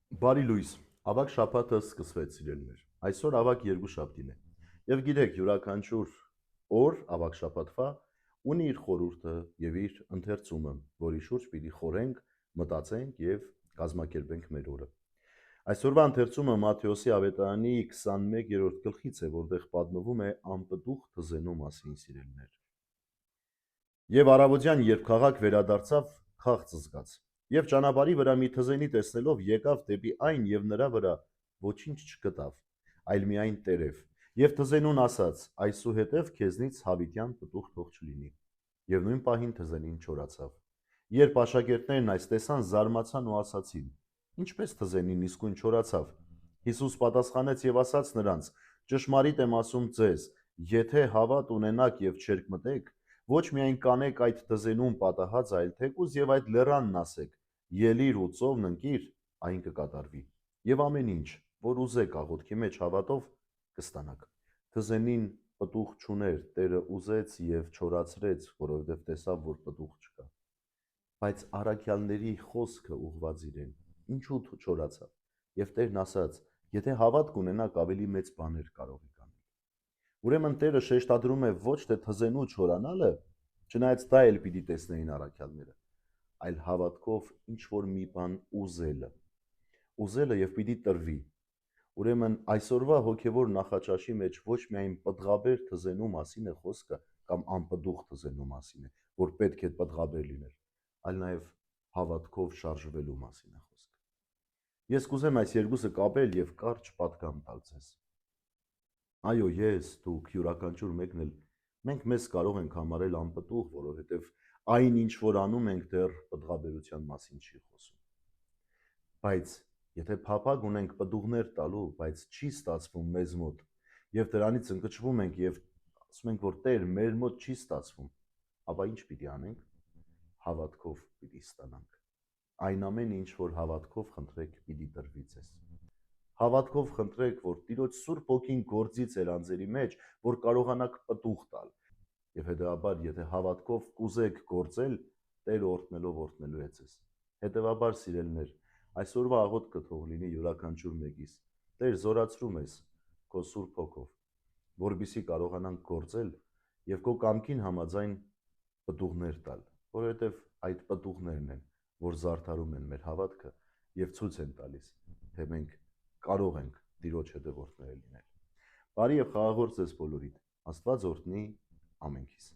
Բարի լույս, ավագ շաբաթը սկսվեց սիրելիներ, այսօր ավագ երկուշաբթին է, և գիրեք յուրաքանչյուր օր ավագ շաբաթվա ունի իր խորհուրդը և իր ընթերցումը, որի շուրջ պիտի խորենք, մտածենք և կազմակերպենք մեր օրը։ Այսօրվա ընթերցումը Մատթեոսի ավետարանի 21-րդ գլխից է, որտեղ պատմվում է անպտուղ թզենու մասին սիրելիներ։ Եվ առավոտյան, երբ քաղաք վերադարձավ, խաղ ծզկաց։ Եվ ճանապարհի վրա մի թզենի տեսնելով եկավ դեպի այն և նրա վրա ոչինչ չգտավ, այլ միայն տերև։ Եվ թզենուն ասաց. այսուհետև քեզնից հավիտյան պտուղ թող չլինի։ Եվ նույն պահին թզենին չորացավ։ Երբ աշակերտներն այս տեսան, զարմացան ու ասացին. ինչպես թզենին իսկույն չորացավ։ Հիսուս պատասխանեց և ասաց նրանց. ճշմարիտ եմ ասում ձեզ, եթե հավատ ունենաք և չերկմտեք, ոչ միայն կանեք այդ թզենուն պատահած, այլ թեկուզ և այդ լեռանն ասեք. ելիր ու ծովն ընկիր, այն կկատարվի։ Եվ ամեն ինչ, որ ուզեք աղոթքի մեջ հավատով, կստանաք։ Թզենին պտուղ չուներ, Տերը ուզեց և չորացրեց, որովհետև տեսավ, որ պտուղ չկա։ Բայց առաքյալների խոսքը ուղղված իրեն, ինչու չորացավ։ Եվ Տերն ասաց. եթե հավատ կունենաք, ավելի մեծ բաներ կարող եք անել։ Ուրեմն Տերը շեշտադրում է ոչ թե թզենու չորանալը, չնայած դա էլ պիտի տեսնեին առաքյալները, այլ հավատքով ինչ որ մի բան ուզելը եւ պիտի տրվի։ Ուրեմն այսօրվա հոգևոր նախաճաշի մեջ ոչ միայն պտղաբեր թզենու մասին է խոսքը կամ անպտուղ թզենու մասին է, որ պետք է պտղաբեր լինել, այլ նաեւ հավատքով շարժվելու մասին է խոսքը։ Ես կուզեմ այս երկուսը կապել եւ կարճ պատգամ տալ ձեզ։ Այո, ես, դուք, յուրաքանչյուր մեկն էլ մենք մեզ կարող ենք համարել անպտուղ, որովհետև այն ինչ որ անում ենք դեռ պտղաբերության մասին չի խոսում։ Բայց եթե փափագ ունենք պտուղներ տալու, բայց չի ստացվում մեզ մոտ, եւ դրանից ընկճվում ենք եւ ասում ենք, որ Տեր, մեր մոտ չի ստացվում, ապա ինչ պիտի անենք։ Հավատքով պիտի ստանանք։ Այն ամենը, ինչ որ հավատքով խնդրեք, պիտի տրվի ձեզ։ Հավատքով խնդրեք, որ Տիրոջ Սուրբ Հոգին գործի ձեր անձերի մեջ, որ կարողանաք պտուղ տալ։ Եվ հետեւաբար, եթե հավատքով կուզեք գործել, Տերը օրհնելու է ձեզ։ Հետեւաբար, սիրելիներ, այսօրվա աղոթքը թող լինի յուրաքանչյուր մեկիս։ Տեր, զորացրու մեզ քո Սուրբ Հոգով, որպեսզի կարողանանք գործել եւ քո կամքին համաձայն պտուղներ տալ, որովհետեւ այդ պտուղներն են, որ զարդարում են մեր հավատքը եւ ցույց են տալիս, թե մենք կարող ենք Տիրոջ հետևորդներ լինել։ Բարի եւ խաղաղ օր ձեզ բոլորիդ։ Աստված օրհնի ամենքիս։